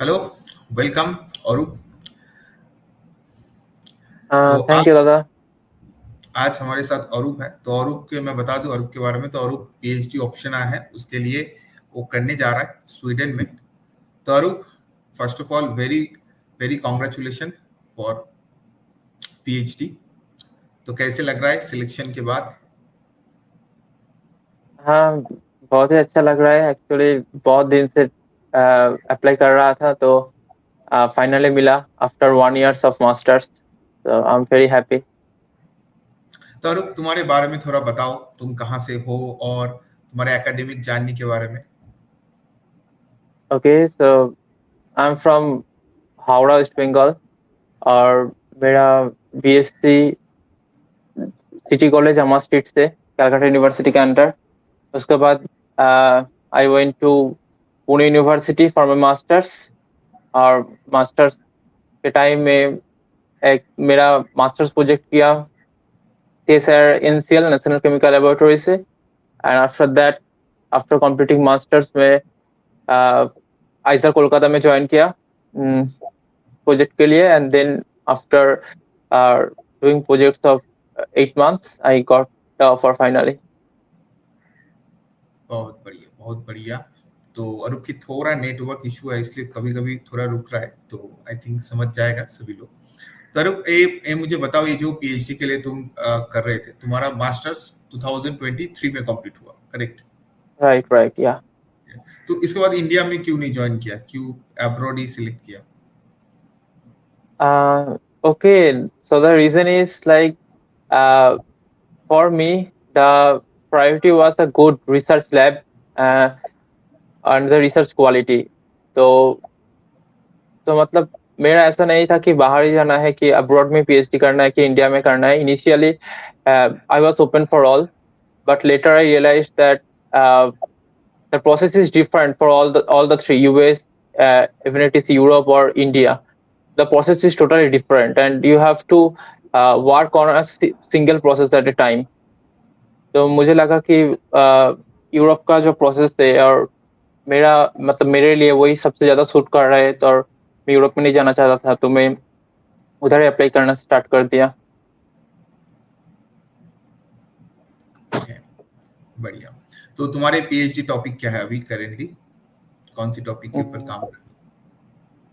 Hello, welcome अरूप। तो thank you दादा। आज हमारे साथ अरूप है। तो अरूप के मैं बता दूं अरूप के बारे में। तो अरूप पीएचडी ऑप्शन आया है उसके लिए, वो करने जा रहा है स्वीडन में। तो Arup, first of all very very congratulation for PhD. तो कैसे लग रहा है सिलेक्शन के बाद? हाँ, बहुत ही अच्छा लग रहा है। एक्चुअली बहुत दिन से अप्लाई कर रहा था, तो फाइनली मिला आफ्टर 1 years ऑफ मास्टर्स। तो आई एम वेरी हैप्पी। तो अरूप, तुम्हारे बारे में थोड़ा बताओ, तुम कहाँ से हो और तुम्हारे एकेडमिक जर्नी के बारे में। Okay, so I am from Howrah West Bengal. और मेरा बीएससी सिटी कॉलेज अमा स्ट्रीट से, कलकत्ता यूनिवर्सिटी के अंडर। उसके बाद I went to Pune university for my masters. और मास्टर्स के टाइम में एक मेरा मास्टर्स प्रोजेक्ट किया CSIR NCL national chemical laboratory से। And after that, after completing masters में आइजर कोलकाता में ज्वाइन किया प्रोजेक्ट के लिए। And then after doing projects of 8 months I got the offer finally. बहुत बढ़िया, बहुत बढ़िया। तो अरूप की थोड़ा नेटवर्क इशू है, इसलिए कभी कभी थोड़ा रुक रहा है। तो आई थिंक समझ जाएगा सभी लोग। तो अरूप, ये मुझे बताओ, ये जो पीएचडी के लिए तुम कर रहे थे, तुम्हारा मास्टर्स 2023 में कंप्लीट हुआ, करेक्ट? राइट राइट, या। तो इसके बाद इंडिया में क्यों नहीं ज्वाइन किया, क्यों अब्रॉड ही सिलेक्ट किया? Okay, so the reason is like, for me, the priority was a good research lab uh, and the research quality. तो मतलब मेरा ऐसा नहीं था कि बाहर ही जाना है, कि अब्रॉड में पीएचडी करना है, कि इंडिया में करना है। Initially I was open for all, but later I realized that the process is different for all the three: US, even it is Europe or India. The process is totally different, and you have to work on a single process at a time. तो मुझे लगा कि Europe का जो process है, और मेरा मतलब मेरे लिए वही सबसे ज्यादा सूट कर रहा है। तो और मैं यूरोप में नहीं जाना चाहता था, तो मैं उधर ही अप्लाई करना स्टार्ट कर दिया। ओके, बढ़िया। तो तुम्हारे पीएचडी टॉपिक क्या है अभी करेंटली? कौन सी टॉपिक के ऊपर काम कर रहे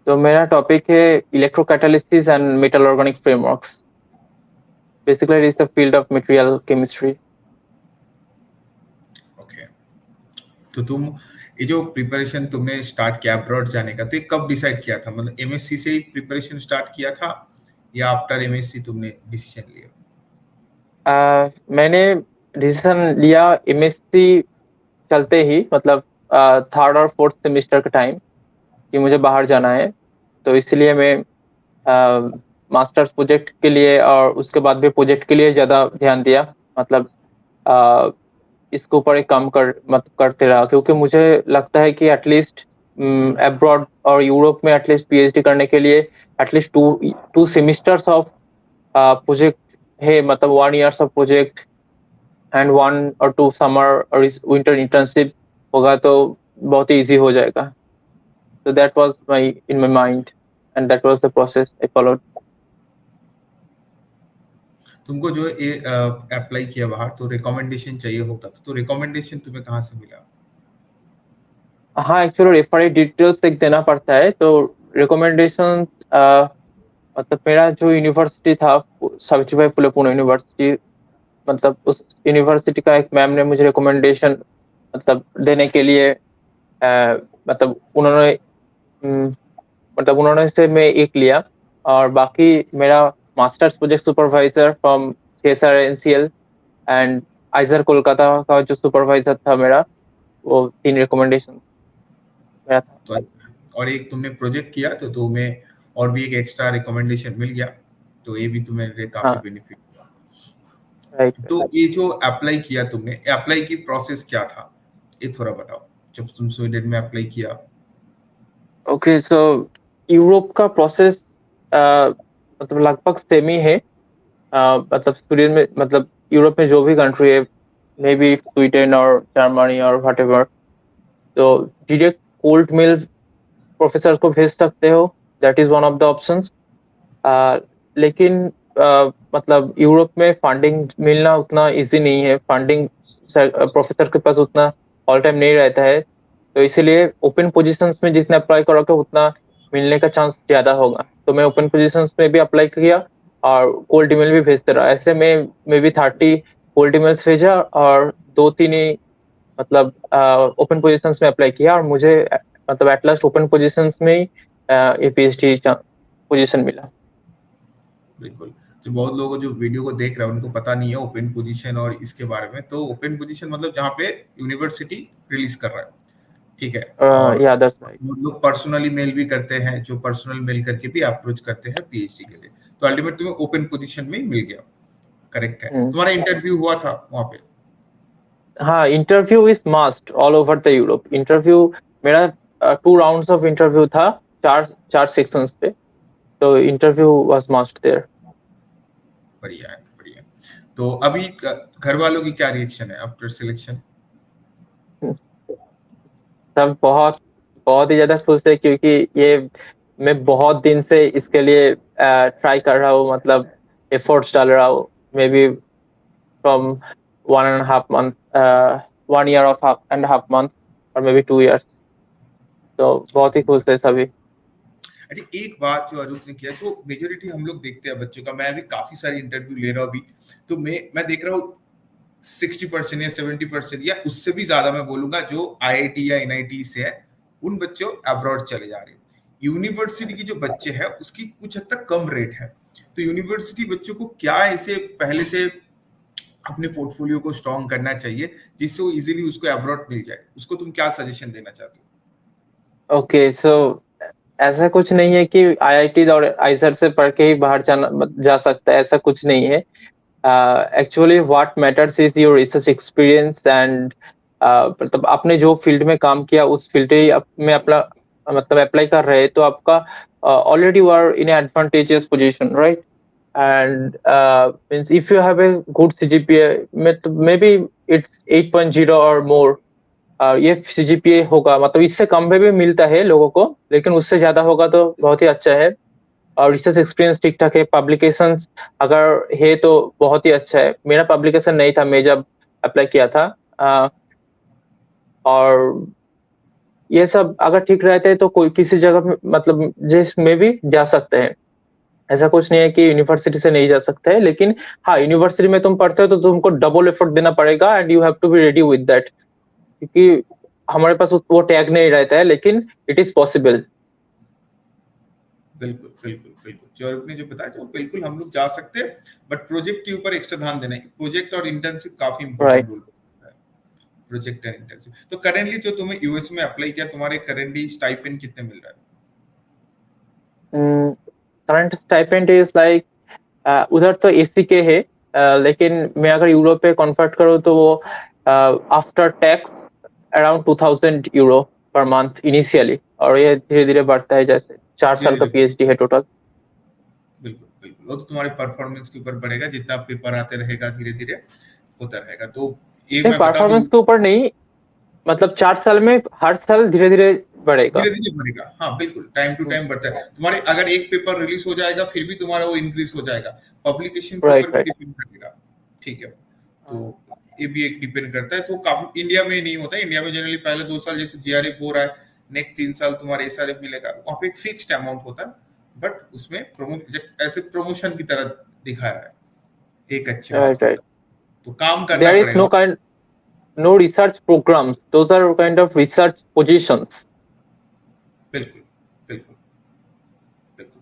तो मेरा टॉपिक है electrocatalysis and metal organic frameworks. Basically is the field of material chemistry. हो? ओके। तो तुम, ये जो प्रिपरेशन तुमने स्टार्ट किया अब्रॉड जाने का, तो ये कब डिसाइड किया था? मतलब एमएससी से ही प्रिपरेशन स्टार्ट किया था या आफ्टर एमएससी तुमने डिसीजन लिया? मैंने डिसीजन लिया एमएससी चलते ही, मतलब थर्ड और फोर्थ सेमेस्टर के टाइम, कि मुझे बाहर जाना है। तो इसलिए मैं मास्टर्स प्रोजेक्ट के लिए और उसके बाद भी प्रोजेक्ट के लिए ज़्यादा ध्यान दिया। मतलब अ, इसके ऊपर एक काम करते रहा, क्योंकि मुझे लगता है कि एटलीस्ट अब्रॉड और यूरोप में एटलीस्ट पीएचडी करने के लिए at least two two semesters of project है। मतलब 1 years of project and 1 or 2 summer और विंटर इंटर्नशिप होगा, तो बहुत ही इजी हो जाएगा। So that was my in my mind, and that was the process I followed. तुमको जो ये अप्लाई किया बाहर, तो रिकमेंडेशन चाहिए होता था, तो रिकमेंडेशन तुम्हें कहाँ से मिला? हाँ, एक्चुअली रेफरल डिटेल्स एक देना पड़ता है। तो रिकमेंडेशंस, मतलब मेरा जो यूनिवर्सिटी था, सावित्रीबाई फुले पुणे यूनिवर्सिटी, मतलब उस यूनिवर्सिटी का एक मैम ने मुझे रिकमेंडेशन मतलब देने के लिए, मतलब उन्होंने अम, मतलब उन्होंने से मैं एक लिया। और बाकी मेरा masters project supervisor from CSIR NCL and आइजर Kolkata का जो सुपरवाइजर था मेरा, वो 3 रिकमेंडेशन मेरा था। तो और एक तुमने प्रोजेक्ट किया तो तुम्हें और भी एक एक्स्ट्रा रिकमेंडेशन मिल गया। तो ये भी तुम्हें लिए काफी हाँ, बेनिफिट हुआ। राइट। तो ये जो अप्लाई किया तुमने, अप्लाई की प्रोसेस क्या था, ये थोड़ा बताओ। जब तुम स्वीडन में अप्लाई किया। ओके, सो यूरोप का प्रोसेस मतलब लगभग सेम ही है। मतलब स्वीडन में, मतलब यूरोप में जो भी कंट्री है, मे बी स्वीडन और जर्मनी और व्हाटएवर, तो डायरेक्ट कोल्ड मिल प्रोफेसर को भेज सकते हो, that is one of the options. लेकिन मतलब यूरोप में फंडिंग मिलना उतना इजी नहीं है, फंडिंग प्रोफेसर के पास उतना ऑल टाइम नहीं रहता है, तो इसीलिए ओपन पोजीशंस में जितना अप्लाई करोगे उतना मिलने का चांस ज्यादा होगा। तो मैं ओपन पोजीशंस में भी अप्लाई किया और कोल्ड ईमेल भी भेजते रहा, ऐसे में मे बी 30 कोल्ड ईमेल्स भेजा और 2-3 ही मतलब ओपन पोजीशंस में अप्लाई किया, और मुझे मतलब एट लास्ट ओपन पोजीशंस में ही ये पीएचडी पोजीशन मिला। बिल्कुल। जो बहुत लोग जो वीडियो को देख रहे हैं उनको पता नहीं है ओपन पोजीशन और इसके बारे में। तो ओपन पोजीशन मतलब जहाँ पे यूनिवर्सिटी रिलीज कर रहा है, ठीक है। और या दैट्स राइट। लोग पर्सनली मेल भी करते हैं, जो पर्सनल मेल करके भी अप्रोच करते हैं पीएचडी के लिए। तो अल्टीमेट तुम्हें ओपन पोजीशन में ही मिल गया, करेक्ट है। तुम्हारा इंटरव्यू हुआ था वहाँ पे? हाँ, interview is must all over the Europe. Interview मेरा 2 राउंड्स ऑफ इंटरव्यू था, 4 सेक्शंस पे, तो इंटरव्यू वाज मस्ट देयर। बढ़िया है, बढ़िया। तो अभी घर वालों की क्या रिएक्शन है आफ्टर सिलेक्शन? सब बहुत बहुत ही ज्यादा खुश है, क्योंकि ये मैं बहुत दिन से इसके लिए ट्राई कर रहा हूँ, मतलब एफर्ट्स डाल रहा हूँ, may be from 1.5 month, 1 year of half and a half month, और मे बी 2 years। तो बहुत ही खुश है सभी। अच्छा, एक बात जो अरूप ने किया, जो मेजोरिटी हम लोग देखते हैं बच्चों का, मैं भी काफी सारे इंटरव्यू ले रहा हूँ अभी, तो मैं देख रहा हूँ 60% या 70% या उससे भी ज्यादा मैं बोलूंगा, जो आईआईटी या एनआईटी से है, उन बच्चों अब्रॉड चले जा रहे हैं। यूनिवर्सिटी की जो बच्चे हैं उसकी कुछ हद तक कम रेट है। तो यूनिवर्सिटी बच्चों को क्या ऐसे पहले से अपने पोर्टफोलियो को स्ट्रॉन्ग करना चाहिए जिससे वो इजीली उसको अब्रॉड मिल जाए? उसको तुम क्या सजेशन देना चाहते हो? ओके, सो ऐसा कुछ नहीं है कि आईआईटी और आइसर से पढ़ के ही बाहर जा सकता है, ऐसा कुछ नहीं है। Actually what matters is your research experience and मतलब आपने जो फील्ड में काम किया उस फील्ड में अपना मतलब अप्लाई कर रहे हैं, तो आपका already you are in advantageous position, right? And means if you have a good CGPA, maybe it's 8.0 और मोर, ये सीजीपीए होगा, मतलब इससे कम में भी मिलता है लोगों को, लेकिन उससे ज्यादा होगा तो बहुत ही अच्छा है। और रिसर्च एक्सपीरियंस ठीक ठाक है, पब्लिकेशंस अगर है तो बहुत ही अच्छा है। मेरा पब्लिकेशन नहीं था मैं जब अप्लाई किया था, और ये सब अगर ठीक रहते हैं तो कोई किसी जगह मतलब जिसमें भी जा सकते हैं। ऐसा कुछ नहीं है कि यूनिवर्सिटी से नहीं जा सकते हैं, लेकिन हाँ, यूनिवर्सिटी में तुम पढ़ते हो तो तुमको डबल एफर्ट देना पड़ेगा, and you have to be ready with that, क्योंकि हमारे पास वो टैग नहीं रहता है, लेकिन इट इज पॉसिबल। बिल्कुल बिल्कुल बिल्कुल, जो आपने जो बताया जो बिल्कुल हम लोग जा सकते हैं, बट प्रोजेक्ट के ऊपर एक्स्ट्रा ध्यान देना है। प्रोजेक्ट और इंटर्नशिप काफी इंपॉर्टेंट रोल है, प्रोजेक्ट एंड इंटर्नशिप। तो करेंटली जो तुम्हें यूएस में अप्लाई किया, तुम्हारे करेंटली स्टाइपेंड कितने मिल रहा है? करंट स्टाइपेंड इज लाइक, उधर तो एसी के है, लेकिन मैं अगर यूरो पे कन्वर्ट करूँ तो वो after tax around 2000 euro per month initially, और ये धीरे धीरे बढ़ता है, जैसे 4 साल का पीएचडी है टोटल। बिल्कुल बिल्कुल, वो तो तुम्हारे परफॉर्मेंस के ऊपर बढ़ेगा, जितना पेपर आते रहेगा धीरे धीरे होता रहेगा। तो एक मैं बता दूं, परफॉर्मेंस के ऊपर नहीं, मतलब 4 साल में हर साल धीरे धीरे बढ़ेगा। धीरे धीरे बढ़ेगा, हाँ बिल्कुल, टाइम टू टाइम बढ़ता है। तुम्हारे अगर एक पेपर रिलीज हो जाएगा फिर भी तुम्हारा वो इंक्रीज हो जाएगा, पब्लिकेशन के ऊपर भी डिपेंड करेगा, ठीक है। तो ये भी एक डिपेंड करता है। तो काफी इंडिया में नहीं होता है, इंडिया में जनरली पहले 2 साल जैसे जीआरएफ हो रहा है, नेक्स्ट 3 साल तुम्हारा एसआरएफ मिलेगा, वहाँ पे एक फिक्स्ड अमाउंट होता है, बट उसमें ऐसे प्रमोशन की तरह दिखा रहा है, एक अच्छी बात है। तो काम करना पड़ेगा। There is no research programs, those are kind of research positions। बिल्कुल बिल्कुल बिल्कुल।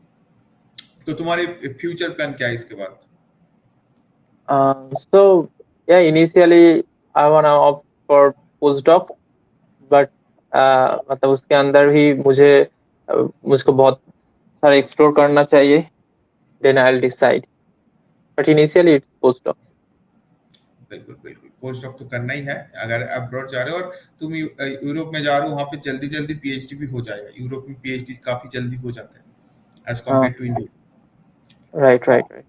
तो तुम्हारे फ्यूचर प्लान क्या है इसके बाद? So yeah, initially I wanna opt for postdoc, but मतलब उसके अंदर ही मुझको बहुत सारा एक्सप्लोर करना चाहिए, then I'll decide, but initially it's postdoc। बिल्कुल बिल्कुल, पोस्ट डॉक तो करना ही है अगर अब्रॉड जा रहे हो, और तुम यूरोप में जा रहे हो, वहाँ पे जल्दी जल्दी पीएचडी भी हो जाएगा। यूरोप में पीएचडी काफी जल्दी हो जाते हैं as compared to India. Right right right.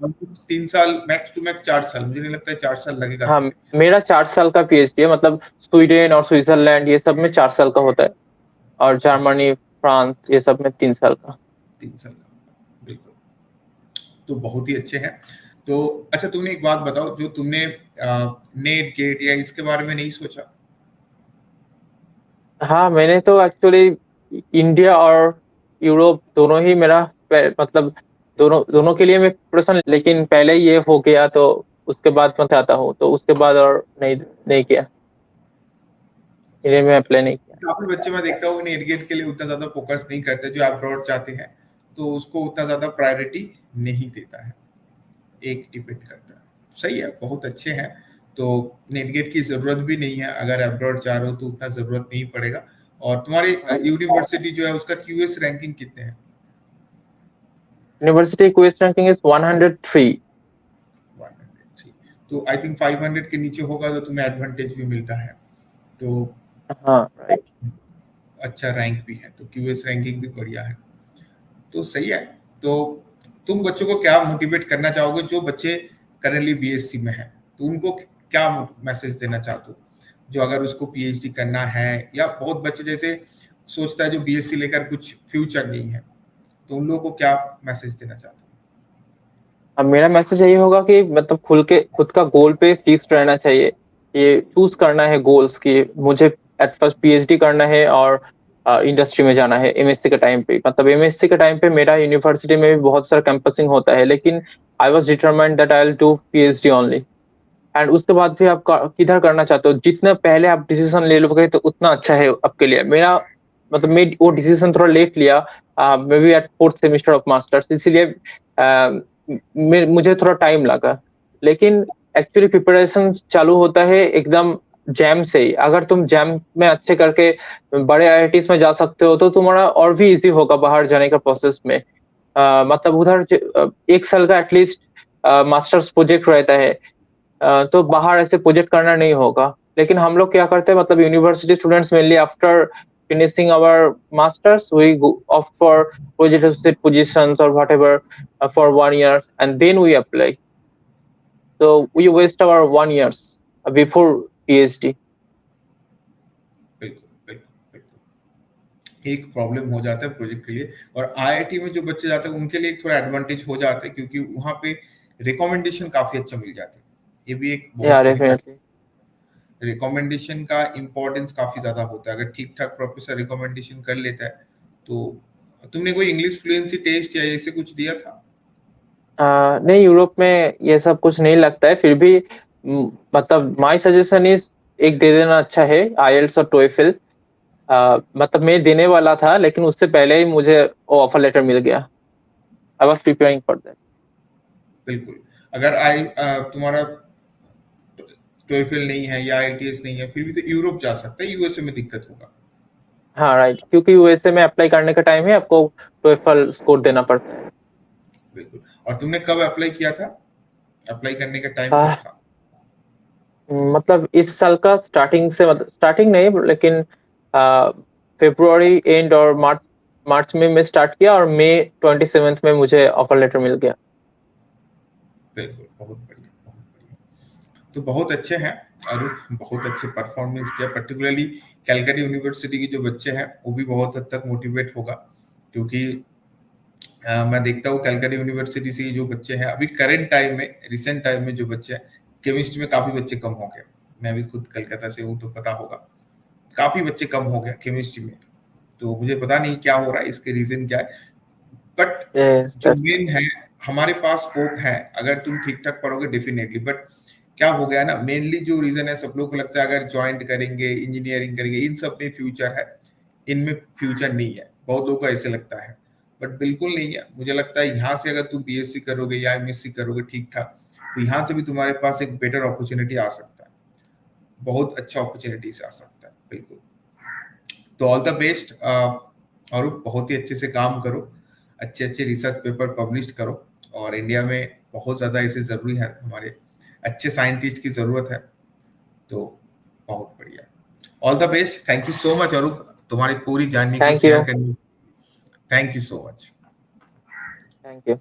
3 साल मैक्स टू मैक्स 4 साल, मुझे नहीं लगता है 4 साल लगेगा। हाँ, मेरा 4 साल का पीएचडी है, मतलब स्वीडन और स्विट्जरलैंड ये सब में 4 साल का होता है, और जर्मनी फ्रांस, ये सब में 3 साल का। 3 साल का, बिल्कुल। तो बहुत ही अच्छे हैं। तो अच्छा, तुमने एक बात बताओ, जो तुमने नेट गेट या इसके बारे में नहीं सोचा? हाँ, मैंने तो एक्चुअली इंडिया और यूरोप दोनों ही मेरा मतलब दोनों के लिए मैं प्रिपरेशन, लेकिन पहले ये हो गया तो उसके बाद मैं चाहता हूँ, तो उसके बाद और नहीं किया, इन्हें मैं अप्लाई नहीं किया। काफी बच्चे मैं देखता हूँ नेट गेट के लिए उतना ज्यादा फोकस नहीं करते, जो अब्रॉड चाहते हैं तो उसको उतना ज्यादा प्रायोरिटी नहीं देता है, एक डिपेंड करता है। सही है, बहुत अच्छे हैं। तो नेट गेट की जरूरत भी नहीं है, अगर अब्रॉड चाह रहे हो तो उतना जरूरत नहीं पड़ेगा। और तुम्हारी यूनिवर्सिटी जो है उसका क्यूएस रैंकिंग कितने हैं? University quest ranking is 103। 103। तो आई थिंक 500 के नीचे होगा तो तुम्हें एडवांटेज भी मिलता है, तो हाँ, राइट। अच्छा रैंक भी है, तो क्यूएस रैंकिंग भी बढ़िया है, तो सही है। तो तुम बच्चों को क्या मोटिवेट करना चाहोगे, जो बच्चे करेंटली बीएससी में हैं, तो उनको क्या मैसेज देना चाहते हो, जो अगर उसको पीएचडी करना है, या बहुत बच्चे जैसे सोचता है जो बीएससी लेकर कुछ फ्यूचर नहीं है, तो उन लोगों को क्या मैसेज देना चाहते हो? अब मेरा मैसेज यही होगा कि मतलब खुद का गोल पे फिक्स रहना चाहिए। ये चूज करना है गोल्स की, मुझे एट फर्स्ट पीएचडी करना है और इंडस्ट्री में जाना है एमएससी के टाइम पे। मतलब एमएससी के टाइम पे मेरा यूनिवर्सिटी में भी बहुत सारा कैंपसिंग होता है, लेकिन I was determined that I will do PhD only. And उसके बाद भी आप किधर करना चाहते हो, जितना पहले आप डिसीजन ले लोगे तो उतना अच्छा है आपके लिए। मेरा मतलब मैं वो डिसीजन थोड़ा लेट लिया, maybe at 4th semester of masters, इसीलिए मुझे थोड़ा टाइम लगा। लेकिन एक्चुअली प्रिपरेशन चालू होता है एकदम जैम से ही। अगर तुम जैम में अच्छे करके बड़े आईआईटीज में जा सकते हो तो तुम्हारा और भी इजी होगा बाहर जाने का प्रोसेस में। मतलब उधर 1 साल का एटलीस्ट मास्टर्स प्रोजेक्ट रहता है, तो बाहर ऐसे प्रोजेक्ट करना नहीं होगा। लेकिन हम लोग क्या करते हैं, मतलब university students mainly after finishing our masters we opt for project associate positions or whatever for 1 year and then we apply, so we waste our 1 years before PhD. बिल्कुल बिल्कुल बिल्कुल, एक प्रॉब्लम हो जाता है प्रोजेक्ट के लिए। और आईआईटी में जो बच्चे जाते हैं उनके लिए थोड़ा एडवांटेज हो जाता है, क्योंकि वहां पे रिकमेंडेशन काफी अच्छा मिल जाता है, ये भी एक Yeah, बहुत बड़ी definitely. रिकमेंडेशन का इम्पोर्टेंस काफी ज्यादा होता है। अगर ठीक ठाक प्रोफेसर रिकमेंडेशन कर लेता है तो। तुमने कोई इंग्लिश फ्लुएंसी टेस्ट या ऐसे कुछ दिया था? नहीं, यूरोप में ये सब कुछ नहीं लगता है, फिर भी मतलब माय सजेशन इज एक दे देना अच्छा है, आईएल्स और टोएफल। मतलब मैं देने वाला था, लेकिन उससे पहले ही मुझे ऑफर लेटर मिल गया। I was preparing for that. बिल्कुल। अगर तुम्हारा टोएफल नहीं है या आईएलटीएस नहीं है, फिर भी तो यूरोप जा सकता है, यूएसए में दिक्कत होगा। हाँ, राइट, क्योंकि यूएसए में अप्लाई करने का टाइम है आपको टोएफल स्कोर देना पड़ता है। बिल्कुल। और तुमने कब अप्लाई किया था, अप्लाई करने का टाइम कब आ, था? मतलब इस साल का स्टार्टिंग से, मतलब स्टार्टिंग नहीं, लेकिन फरवरी एंड और मार्च में मैं स्टार्ट किया और मई 27 में मुझे ऑफर लेटर मिल गया। बिल्कुल, बहुत बढ़िया बहुत बढ़िया। तो बहुत अच्छे हैं अरुण, बहुत अच्छे परफॉर्मेंस किया, पर्टिकुलरली कैलकाटा यूनिवर्सिटी के जो बच्चे हैं वो भी बहुत हद तक मोटिवेट होगा, क्योंकि मैं देखता हूँ कैलकाटा यूनिवर्सिटी से जो बच्चे हैं अभी करंट टाइम में, रिसेंट टाइम में जो बच्चे हैं, केमिस्ट्री में काफी बच्चे कम हो गए। मैं भी खुद कलकत्ता से हूँ तो पता होगा, काफी बच्चे कम हो गए केमिस्ट्री में। तो मुझे पता नहीं क्या हो रहा है, इसके रीजन क्या है, बट यस, जो दैट्स मेन है, हमारे पास स्कोप है अगर तुम ठीक ठाक पढ़ोगे डेफिनेटली। बट क्या हो गया ना, मेनली जो रीजन है, सब लोग को लगता है अगर ज्वाइंट करेंगे, इंजीनियरिंग करेंगे, इन सब में फ्यूचर है, इनमें फ्यूचर नहीं है, बहुत लोगों को ऐसे लगता है। बट बिल्कुल नहीं है, मुझे लगता है यहाँ से अगर तुम बीएससी करोगे या एमएससी करोगे ठीक ठाक, तो यहाँ से भी तुम्हारे पास एक बेटर अपॉर्चुनिटी आ सकता है, बहुत अच्छा अपॉर्चुनिटीज आ सकता है। बिल्कुल। तो ऑल द बेस्ट। और बहुत ही अच्छे से काम करो, अच्छे अच्छे रिसर्च पेपर पब्लिश करो, और इंडिया में बहुत ज़्यादा ऐसे ज़रूरी है, हमारे अच्छे साइंटिस्ट की ज़रूरत है। तो बहुत बढ़िया, all the best. Thank you so much Arup, तुम्हारी पूरी जानने को थैंक शेयर यू। करने। Thank you so much. Thank you.